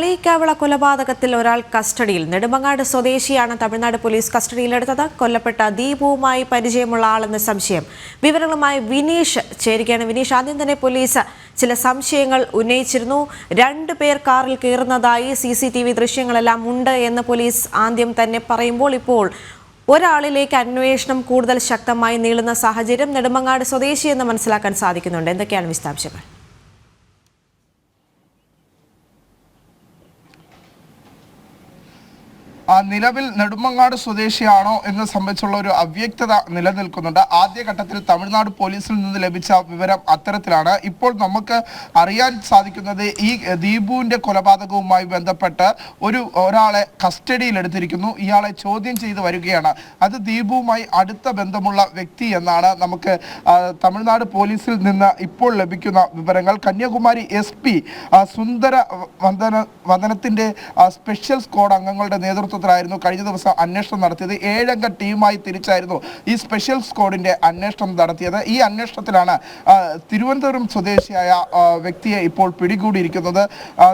കളിയിക്കാവിള കൊലപാതകത്തിൽ ഒരാൾ കസ്റ്റഡിയിൽ. നെടുമങ്ങാട് സ്വദേശിയാണ് തമിഴ്നാട് പോലീസ് കസ്റ്റഡിയിലെടുത്തത്. കൊല്ലപ്പെട്ട ദീപുവുമായി പരിചയമുള്ള ആളെന്ന് സംശയം. വിവരങ്ങളുമായി വിനീഷ് ചേരുകയാണ്. വിനീഷ്, ആദ്യം തന്നെ പോലീസ് ചില സംശയങ്ങൾ ഉന്നയിച്ചിരുന്നു. 2 പേർ കാറിൽ കയറുന്നതായി CCTV ദൃശ്യങ്ങളെല്ലാം ഉണ്ട് എന്ന് പോലീസ് ആദ്യം തന്നെ പറയുമ്പോൾ ഇപ്പോൾ ഒരാളിലേക്ക് അന്വേഷണം കൂടുതൽ ശക്തമായി നീളുന്ന സാഹചര്യം. നെടുമങ്ങാട് സ്വദേശിയെന്ന് മനസ്സിലാക്കാൻ സാധിക്കുന്നുണ്ട്. എന്തൊക്കെയാണ് വിശദാംശങ്ങൾ? നിലവിൽ നെടുമങ്ങാട് സ്വദേശിയാണോ എന്ന് സംബന്ധിച്ചുള്ള ഒരു അവ്യക്തത നിലനിൽക്കുന്നുണ്ട്. ആദ്യഘട്ടത്തിൽ തമിഴ്നാട് പോലീസിൽ നിന്ന് ലഭിച്ച വിവരം അത്തരത്തിലാണ്. ഇപ്പോൾ നമുക്ക് അറിയാൻ സാധിക്കുന്നത് ഈ ദീപുവിന്റെ കൊലപാതകവുമായി ബന്ധപ്പെട്ട് ഒരാളെ കസ്റ്റഡിയിലെടുത്തിരിക്കുന്നു. ഇയാളെ ചോദ്യം ചെയ്ത് വരികയാണ്. അത് ദീപുവുമായി അടുത്ത ബന്ധമുള്ള വ്യക്തി എന്നാണ് നമുക്ക് തമിഴ്നാട് പോലീസിൽ നിന്ന് ഇപ്പോൾ ലഭിക്കുന്ന വിവരങ്ങൾ. കന്യാകുമാരി SP സുന്ദര വന്ദനത്തിന്റെ സ്പെഷ്യൽ സ്ക്വാഡ് അംഗങ്ങളുടെ നേതൃത്വത്തിലായിരുന്നു കഴിഞ്ഞ ദിവസം അന്വേഷണം നടത്തിയത്. 7 അംഗ ടീമായി തിരിച്ചായിരുന്നു ഈ സ്പെഷ്യൽ സ്ക്വാഡിന്റെ അന്വേഷണം നടത്തിയത്. ഈ അന്വേഷണത്തിലാണ് തിരുവനന്തപുരം സ്വദേശിയായ വ്യക്തിയെ ഇപ്പോൾ പിടികൂടിയിരിക്കുന്നത്.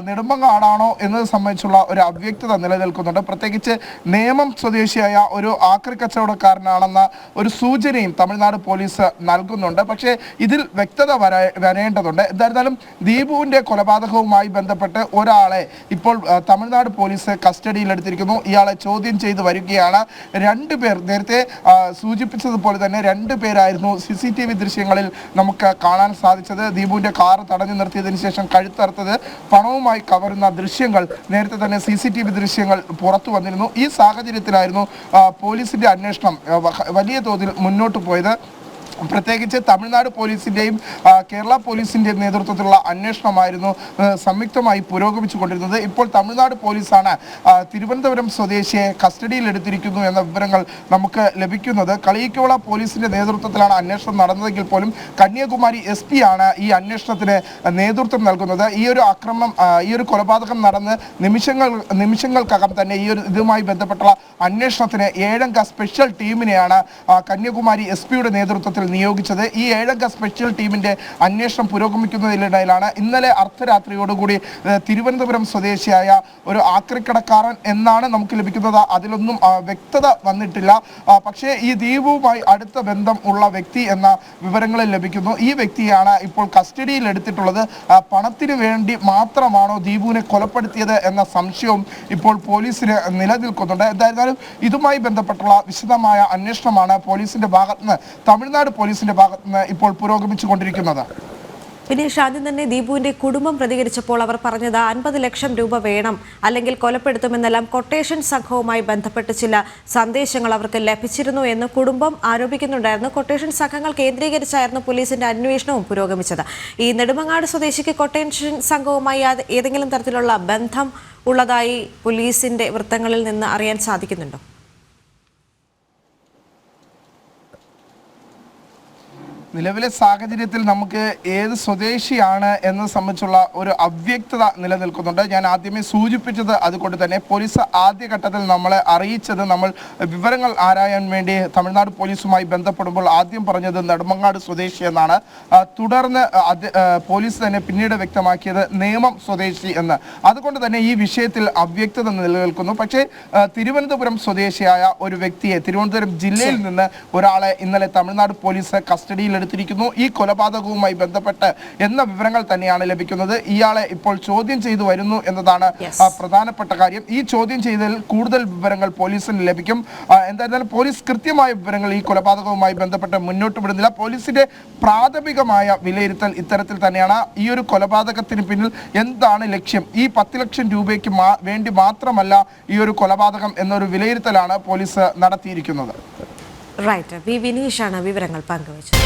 നെടുമങ്ങാടാണോ എന്നത് സംബന്ധിച്ചുള്ള ഒരു അവ്യക്തത നിലനിൽക്കുന്നുണ്ട്. പ്രത്യേകിച്ച് നേമം സ്വദേശിയായ ഒരു ആക്രി കച്ചവടക്കാരനാണെന്ന ഒരു സൂചനയും തമിഴ്നാട് പോലീസ് നൽകുന്നുണ്ട്. പക്ഷേ ഇതിൽ വ്യക്തത വരേണ്ടതുണ്ട്. എന്തായിരുന്നാലും ദീപുവിന്റെ കൊലപാതകവുമായി ബന്ധപ്പെട്ട് ഒരാളെ ഇപ്പോൾ തമിഴ്നാട് പോലീസ് കസ്റ്റഡിയിലെടുത്തിരിക്കുന്നു. ഇയാളെ ചോദ്യം ചെയ്ത് വരികയാണ്. 2 പേർ, നേരത്തെ സൂചിപ്പിച്ചതുപോലെ തന്നെ 2 പേരായിരുന്നു CCTV ദൃശ്യങ്ങളിൽ നമുക്ക് കാണാൻ സാധിച്ചത്. ദീപുവിന്റെ കാർ തടഞ്ഞു നിർത്തിയതിനു ശേഷം കഴുത്തറുത്തത് പണവുമായി കവരുന്ന ദൃശ്യങ്ങൾ നേരത്തെ തന്നെ CCTV ദൃശ്യങ്ങൾ പുറത്തു വന്നിരുന്നു. ഈ സാഹചര്യത്തിലായിരുന്നു പോലീസിന്റെ അന്വേഷണം വലിയ തോതിൽ മുന്നോട്ട് പോയത്. പ്രത്യേകിച്ച് തമിഴ്നാട് പോലീസിൻ്റെയും കേരള പോലീസിൻ്റെയും നേതൃത്വത്തിലുള്ള അന്വേഷണമായിരുന്നു സംയുക്തമായി പുരോഗമിച്ചുകൊണ്ടിരുന്നത്. ഇപ്പോൾ തമിഴ്നാട് പോലീസാണ് തിരുവനന്തപുരം സ്വദേശിയെ കസ്റ്റഡിയിലെടുത്തിരിക്കുന്നു എന്ന വിവരങ്ങൾ നമുക്ക് ലഭിക്കുന്നത്. കളിയിക്കാവിള പോലീസിൻ്റെ നേതൃത്വത്തിലാണ് അന്വേഷണം നടന്നതെങ്കിൽ പോലും കന്യാകുമാരി SP ആണ് ഈ അന്വേഷണത്തിന് നേതൃത്വം നൽകുന്നത്. ഈ ഒരു കൊലപാതകം നടന്ന് നിമിഷങ്ങൾക്കകം തന്നെ ഇതുമായി ബന്ധപ്പെട്ടുള്ള അന്വേഷണത്തിന് 7 അംഗ സ്പെഷ്യൽ ടീമിനെയാണ് കന്യാകുമാരി SP-യുടെ നേതൃത്വത്തിൽ നിയോഗിച്ചത്. ഈ 7 അംഗ സ്പെഷ്യൽ ടീമിന്റെ അന്വേഷണം പുരോഗമിക്കുന്നതിനിടയിലാണ് ഇന്നലെ അർദ്ധരാത്രിയോടുകൂടി തിരുവനന്തപുരം സ്വദേശിയായ ഒരു ആക്രിക്കടക്കാരൻ എന്നാണ് നമുക്ക് ലഭിക്കുന്നത്. അതിലൊന്നും വ്യക്തത വന്നിട്ടില്ല. പക്ഷേ ഈ ദീപുവുമായി അടുത്ത ബന്ധം ഉള്ള വ്യക്തി എന്ന വിവരങ്ങളിൽ ലഭിക്കുന്നു. ഈ വ്യക്തിയാണ് ഇപ്പോൾ കസ്റ്റഡിയിൽ എടുത്തിട്ടുള്ളത്. പണത്തിന് വേണ്ടി മാത്രമാണോ ദീപുവിനെ കൊലപ്പെടുത്തിയത് എന്ന സംശയവും ഇപ്പോൾ പോലീസിന് നിലനിൽക്കുന്നുണ്ട്. എന്തായിരുന്നാലും ഇതുമായി ബന്ധപ്പെട്ടുള്ള വിശദമായ അന്വേഷണമാണ് പോലീസിന്റെ ഭാഗത്തുനിന്ന് തമിഴ്നാട് പോലീസിന്റെ ഭാഗത്തുനിന്ന് ഇപ്പോൾ പുരോഗമിച്ചുകൊണ്ടിരിക്കുന്നത്. വിനീഷ്, ആദ്യം തന്നെ ദീപുവിന്റെ കുടുംബം പ്രതികരിച്ചപ്പോൾ അവർ പറഞ്ഞത് 50 ലക്ഷം രൂപ വേണം, അല്ലെങ്കിൽ കൊലപ്പെടുത്തുമെന്നെല്ലാം കൊട്ടേഷൻ സംഘവുമായി ബന്ധപ്പെട്ട് ചില സന്ദേശങ്ങൾ അവർക്ക് ലഭിച്ചിരുന്നു എന്ന് കുടുംബം ആരോപിക്കുന്നുണ്ടായിരുന്നു. കൊട്ടേഷൻ സംഘങ്ങൾ കേന്ദ്രീകരിച്ചായിരുന്നു പോലീസിന്റെ അന്വേഷണവും പുരോഗമിച്ചത്. ഈ നെടുമങ്ങാട് സ്വദേശിക്ക് കൊട്ടേഷൻ സംഘവുമായി ഏതെങ്കിലും തരത്തിലുള്ള ബന്ധം ഉള്ളതായി പോലീസിന്റെ വൃത്തങ്ങളിൽ നിന്ന് അറിയാൻ സാധിക്കുന്നുണ്ടോ? നിലവിലെ സാഹചര്യത്തിൽ നമുക്ക് ഏത് സ്വദേശിയാണ് എന്നത് സംബന്ധിച്ചുള്ള ഒരു അവ്യക്തത നിലനിൽക്കുന്നുണ്ട്. ഞാൻ ആദ്യമേ സൂചിപ്പിച്ചത് അതുകൊണ്ട് തന്നെ പോലീസ് ആദ്യഘട്ടത്തിൽ നമ്മളെ അറിയിച്ചത്, നമ്മൾ വിവരങ്ങൾ ആരായാൻ വേണ്ടി തമിഴ്നാട് പോലീസുമായി ബന്ധപ്പെടുമ്പോൾ ആദ്യം പറഞ്ഞത് നെടുമങ്ങാട് സ്വദേശി എന്നാണ്. തുടർന്ന് പോലീസ് തന്നെ പിന്നീട് വ്യക്തമാക്കിയത് നേമം സ്വദേശി എന്ന്. അതുകൊണ്ട് തന്നെ ഈ വിഷയത്തിൽ അവ്യക്തത നിലനിൽക്കുന്നു. പക്ഷേ തിരുവനന്തപുരം സ്വദേശിയായ ഒരു വ്യക്തിയെ, തിരുവനന്തപുരം ജില്ലയിൽ നിന്ന് ഒരാളെ ഇന്നലെ തമിഴ്നാട് പോലീസ് കസ്റ്റഡിയിൽ ഈ കൊലപാതകവുമായി ബന്ധപ്പെട്ട് എന്ന വിവരങ്ങൾ തന്നെയാണ് ലഭിക്കുന്നത്. ഇയാളെ ഇപ്പോൾ ചോദ്യം ചെയ്തു വരുന്നു എന്നതാണ് പ്രധാനപ്പെട്ട കാര്യം. ഈ ചോദ്യം ചെയ്തതിൽ കൂടുതൽ വിവരങ്ങൾ പോലീസിന് ലഭിക്കും. എന്തായിരുന്നാലും പോലീസ് കൃത്യമായ വിവരങ്ങൾ ഈ കൊലപാതകവുമായി ബന്ധപ്പെട്ട് മുന്നോട്ട് വിടുന്നില്ല. പോലീസിന്റെ പ്രാഥമികമായ വിലയിരുത്തൽ ഇത്തരത്തിൽ തന്നെയാണ്. ഈ ഒരു കൊലപാതകത്തിന് പിന്നിൽ എന്താണ് ലക്ഷ്യം, ഈ 10 ലക്ഷം രൂപയ്ക്ക് വേണ്ടി മാത്രമല്ല ഈ ഒരു കൊലപാതകം എന്നൊരു വിലയിരുത്തലാണ് പോലീസ് നടത്തിയിരിക്കുന്നത്. റൈറ്റ്, വിനീഷാണ് വിവരങ്ങൾ പങ്കുവച്ചത്.